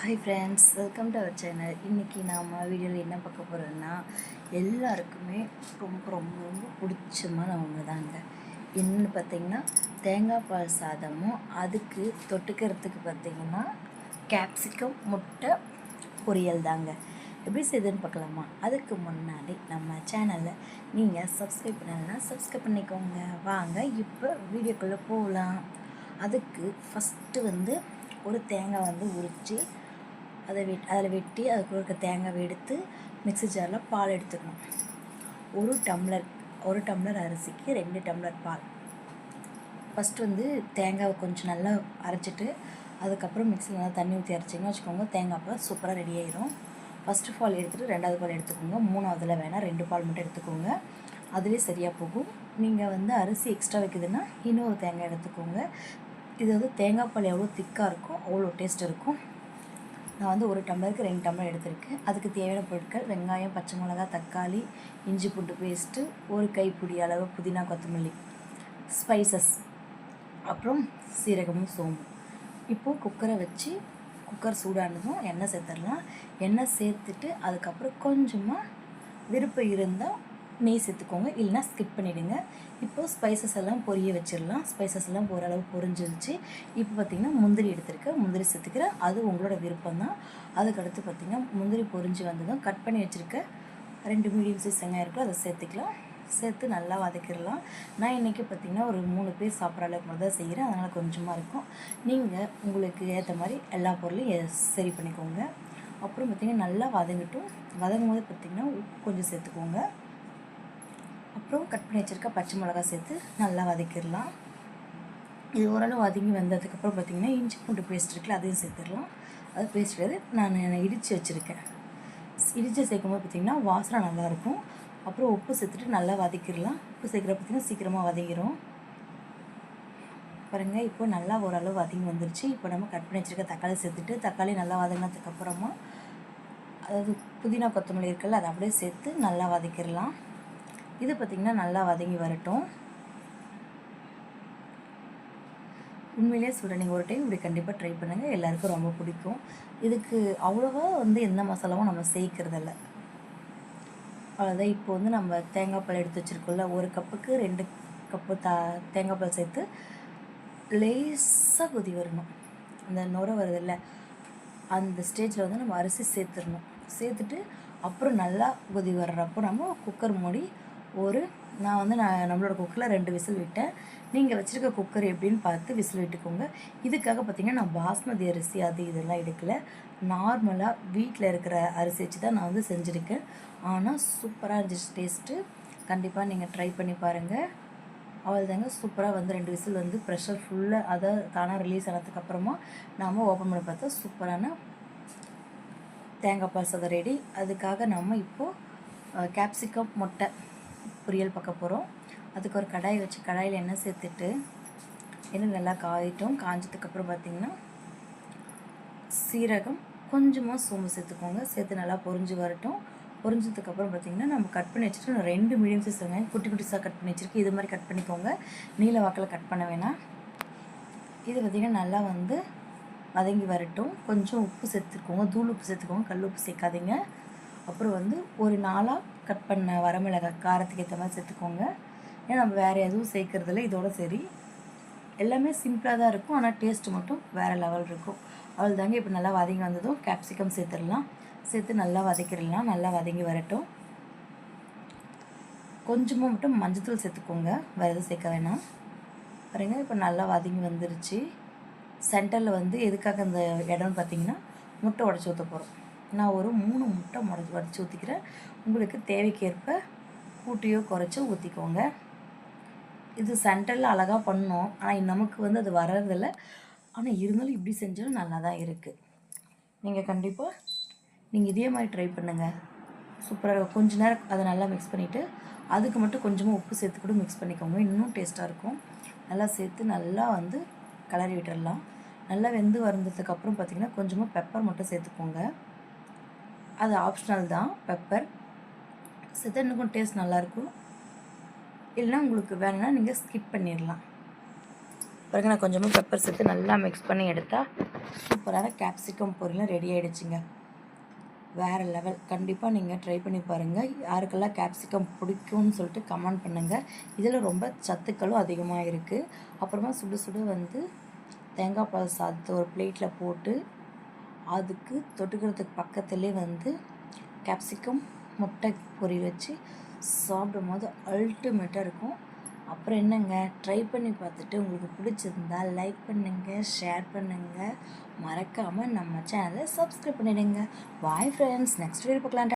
Hi friends, welcome to our channel. இன்றைக்கி நாம் வீடியோவில் என்ன பார்க்க போகிறோன்னா, எல்லாருக்குமே ரொம்ப ரொம்ப ரொம்ப பிடிச்சமான ஒன்று தாங்க. என்னென்னு பார்த்திங்கன்னா, தேங்காய் பால் சாதமும் அதுக்கு தொட்டுக்கிறதுக்கு பார்த்திங்கன்னா கேப்சிகம் முட்டை பொரியல் தாங்க. எப்படி செய்யுதுன்னு பார்க்கலாமா? அதுக்கு முன்னாடி நம்ம சேனலை நீங்கள் சப்ஸ்கிரைப் பண்ணலைன்னா சப்ஸ்கிரைப் பண்ணிக்கோங்க. வாங்க இப்போ வீடியோக்குள்ளே போகலாம். அதுக்கு ஃபஸ்ட்டு ஒரு தேங்காய் உரித்து அதில் வெட்டி அதுக்குள்ள இருக்க தேங்காவை எடுத்து மிக்ஸி ஜாரில் பால் எடுத்துக்கணும். ஒரு டம்ளர் அரிசிக்கு 2 டம்ளர் பால். ஃபஸ்ட்டு தேங்காவை கொஞ்சம் நல்லா அரைச்சிட்டு அதுக்கப்புறம் மிக்ஸியில் நல்லா தண்ணி ஊற்றி அரைச்சிங்கன்னு வச்சுக்கோங்க. தேங்காய் பால் சூப்பராக ரெடி ஆயிரும். ஃபஸ்ட்டு பால் எடுத்துகிட்டு 2வது பால் எடுத்துக்கோங்க. 3வதில் வேணால் 2 பால் மட்டும் எடுத்துக்கோங்க. அதுவே சரியாக போகும். நீங்கள் அரிசி எக்ஸ்ட்ரா வைக்குதுன்னா இன்னொரு தேங்காய் எடுத்துக்கோங்க. இது தேங்காய் பால் எவ்வளோ திக்காக இருக்கும் அவ்வளோ டேஸ்ட் இருக்கும். நான் 1 டம்ளருக்கு 2 டம்ளர் எடுத்திருக்கேன். அதுக்கு தேவையான பொருட்கள்: வெங்காயம், பச்சை மிளகா, தக்காளி, இஞ்சி பூண்டு பேஸ்ட்டு, ஒரு கைப்பிடி அளவு புதினா கொத்தமல்லி, ஸ்பைசஸ், அப்புறம் சீரகமும் சோம்பு. இப்போது குக்கரை வச்சு குக்கர் சூடானதும் எண்ணெய் சேர்த்துடலாம். எண்ணெய் சேர்த்துட்டு அதுக்கப்புறம் கொஞ்சமாக விருப்பம் இருந்தால் நெய் சேர்த்துக்கோங்க, இல்லைனா ஸ்கிப் பண்ணிவிடுங்க. இப்போது ஸ்பைசஸ் எல்லாம் பொரிய வச்சிடலாம். ஸ்பைசஸ் எல்லாம் ஓரளவு பொரிஞ்சிருச்சு. இப்போ பார்த்திங்கன்னா முந்திரி எடுத்துருக்கேன், முந்திரி சேர்த்துக்கிறேன். அது உங்களோட விருப்பம் தான். அதுக்கடுத்து பார்த்திங்கன்னா முந்திரி பொரிஞ்சு வந்ததும் கட் பண்ணி வச்சுருக்க 2 மீடியம் சைஸ் வெங்காயம் இருக்குல்ல, அதை சேர்த்துக்கலாம். சேர்த்து நல்லா வதக்கிடலாம். நான் இன்றைக்கி பார்த்திங்கன்னா ஒரு 3 பேர் சாப்பிட்ற அளவுக்கு மட்டும் தான் செய்கிறேன், அதனால் கொஞ்சமாக இருக்கும். நீங்கள் உங்களுக்கு ஏற்ற மாதிரி எல்லா பொருளையும் சரி பண்ணிக்கோங்க. அப்புறம் பார்த்திங்கன்னா நல்லா வதங்கட்டும். வதங்கும் போது பார்த்திங்கன்னா உப்பு கொஞ்சம் சேர்த்துக்கோங்க. அப்புறம் கட் பண்ணி வச்சுருக்க பச்சை மிளகா சேர்த்து நல்லா வதக்கிடலாம். இது ஓரளவு வதங்கி வந்ததுக்கப்புறம் பார்த்திங்கன்னா இஞ்சி பூண்டு பேஸ்ட் இருக்குல்ல, அதையும் சேர்த்துடலாம். அது பேஸ்ட் கிடையாது, நான் இடித்து வச்சுருக்கேன். இடித்து சேர்க்கும்போது பார்த்திங்கன்னா வாசனை நல்லாயிருக்கும். அப்புறம் உப்பு சேர்த்துட்டு நல்லா வதக்கிடலாம். உப்பு சேர்க்குற பார்த்திங்கன்னா சீக்கிரமாக வதங்கிடும். பாருங்கள், இப்போ நல்லா ஓரளவு வதங்கி வந்துருச்சு. இப்போ நம்ம கட் பண்ணி வச்சுருக்க தக்காளி சேர்த்துட்டு தக்காளி நல்லா வதங்கினதுக்கப்புறமா அதாவது புதினா கொத்தமல்லி இருக்குல்ல, அதை அப்படியே சேர்த்து நல்லா வதக்கிடலாம். இது பார்த்திங்கன்னா நல்லா வதங்கி வரட்டும். உண்மையிலே சொல்கிறேன், நீங்கள் ஒரு டைம் இப்படி கண்டிப்பாக ட்ரை பண்ணுங்கள், எல்லாருக்கும் ரொம்ப பிடிக்கும். இதுக்கு அவ்வளோவா எந்த மசாலாவும் நம்ம சேர்க்குறதில்ல. அவ்வளோதான். இப்போ நம்ம தேங்காய் பால் எடுத்து வச்சுருக்கோம்ல, 1 கப்புக்கு 2 கப்பு தேங்காய் பால் சேர்த்து லேசாக கொதி வரணும். அந்த நுரை வருதில்ல, அந்த ஸ்டேஜில் நம்ம அரிசி சேர்த்துடணும். சேர்த்துட்டு அப்புறம் நல்லா கொதி வர்றப்போ நம்ம குக்கர் மூடி நான் நம்மளோட குக்கரில் 2 விசில் விட்டேன். நீங்கள் வச்சுருக்க குக்கர் எப்படின்னு பார்த்து விசில் விட்டுக்கோங்க. இதுக்காக பார்த்திங்கன்னா நான் பாஸ்மதி அரிசி அது இதெல்லாம் எடுக்கலை. நார்மலாக வீட்டில் இருக்கிற அரிசி வச்சு தான் நான் செஞ்சுருக்கேன். ஆனால் சூப்பராக இருந்துச்சு டேஸ்ட்டு. கண்டிப்பாக நீங்கள் ட்ரை பண்ணி பாருங்கள். அவ்வளோதாங்க, சூப்பராக 2 விசில் ப்ரெஷர் ஃபுல்லாக அதை தானாக ரிலீஸ் ஆனதுக்கப்புறமா நாம் ஓப்பன் பண்ணி பார்த்தா சூப்பரான தேங்காய் பால் சாதம் ரெடி. அதுக்காக நம்ம இப்போது கேப்சிகம் முட்டை பொரியல் பார்க்க போகிறோம். அதுக்கு ஒரு கடாய் வச்சு கடாயில் எண்ணெய் சேர்த்துட்டு எண்ணெய் நல்லா காஞ்சதுக்கப்புறம் பார்த்திங்கன்னா சீரகம், கொஞ்சமாக சோம்பு சேர்த்துக்கோங்க. சேர்த்து நல்லா பொரிஞ்சு வரட்டும். பொரிஞ்சதுக்கப்புறம் பார்த்திங்கன்னா நம்ம கட் பண்ணி வச்சுட்டு 2 மீடியம் சைஸ் வெங்காயம் குட்டி குட்டிஸாக கட் பண்ணி வச்சுருக்கு. இது மாதிரி கட் பண்ணிக்கோங்க, நீல வாக்கில் கட் பண்ண வேணாம். இது பார்த்திங்கன்னா நல்லா வதங்கி வரட்டும். கொஞ்சம் உப்பு சேர்த்துக்கோங்க, தூள் உப்பு சேர்த்துக்கோங்க, கல் உப்பு சேர்க்காதீங்க. அப்புறம் ஒரு 4ஆக கட் பண்ண வரமிளகாய் காரத்துக்கு ஏற்ற மாதிரி சேர்த்துக்கோங்க. ஏன்னா நம்ம வேறு எதுவும் சேர்க்குறதில்ல, இதோட சரி. எல்லாமே சிம்பிளாக தான் இருக்கும், ஆனால் டேஸ்ட்டு மட்டும் வேறு லெவல் இருக்கும். அவ்வளோதாங்க. இப்போ நல்லா வதங்கி வந்ததும் கேப்சிகம் சேர்த்துடலாம். சேர்த்து நல்லா வதக்கிடலாம். நல்லா வதங்கி வரட்டும். கொஞ்சமாக மட்டும் மஞ்சத்தூள் சேர்த்துக்கோங்க, வேறு எதுவும் சேர்க்க வேணாம். பாருங்கள், இப்போ நல்லா வதங்கி வந்துருச்சு. சென்டரில் எதுக்காக அந்த இடம்னு பார்த்திங்கன்னா முட்டை உடச்சி ஊற்ற போகிறோம். நான் ஒரு 3 முட்டை உடச்சி ஊற்றிக்கிறேன். உங்களுக்கு தேவைக்கேற்ப கூட்டியோ குறைச்சோ ஊற்றிக்கோங்க. இது சென்டரில் அழகாக பண்ணோம், ஆனால் நமக்கு அது வர்றதில்ல. ஆனால் இருந்தாலும் இப்படி செஞ்சாலும் நல்லா தான் இருக்குது. நீங்கள் இதே மாதிரி ட்ரை பண்ணுங்கள், சூப்பராக. கொஞ்ச நேரம் அதை நல்லா மிக்ஸ் பண்ணிவிட்டு அதுக்கு மட்டும் கொஞ்சமாக உப்பு சேர்த்து கூட மிக்ஸ் பண்ணிக்கோங்க, இன்னும் டேஸ்ட்டாக இருக்கும். நல்லா சேர்த்து நல்லா கிளறி விட்டுடலாம். நல்லா வெந்து வந்ததுக்கப்புறம் பார்த்திங்கன்னா கொஞ்சமாக பெப்பர் மட்டும் சேர்த்துக்கோங்க. அது ஆப்ஷனல் தான். பெப்பர் சேர்த்து இன்னும் டேஸ்ட் நல்லாயிருக்கும். இல்லைனா உங்களுக்கு வேணும்னா நீங்கள் ஸ்கிப் பண்ணிடலாம். பாருங்க நான் கொஞ்சமாக பெப்பர் சேர்த்து நல்லா மிக்ஸ் பண்ணி எடுத்தால் சூப்பரான கேப்சிகம் பொரியல் ரெடி ஆகிடுச்சிங்க. வேறு லெவல். கண்டிப்பாக நீங்கள் ட்ரை பண்ணி பாருங்கள். யாருக்கெல்லாம் கேப்சிகம் பிடிக்கும்னு சொல்லிட்டு கமெண்ட் பண்ணுங்கள். இதில் ரொம்ப சத்துக்களும் அதிகமாக இருக்குது. அப்புறமா சுடு சுடு வந்து தேங்காய் பால் சாதத்தை ஒரு பிளேட்டில் போட்டு அதுக்கு தொட்டுக்கிறதுக்கு பக்கத்துலேயே வந்து கேப்சிகம் முட்டை பொரியல் வச்சு சாப்பிடும் போது அல்டிமேட்டாக இருக்கும். அப்புறம் என்னங்க, ட்ரை பண்ணி பார்த்துட்டு உங்களுக்கு பிடிச்சிருந்தா லைக் பண்ணுங்கள், ஷேர் பண்ணுங்கள், மறக்காமல் நம்ம சேனலை சப்ஸ்கிரைப் பண்ணிடுங்க. பாய் ஃப்ரெண்ட்ஸ், நெக்ஸ்ட் வீடியோ பார்க்கலாம்.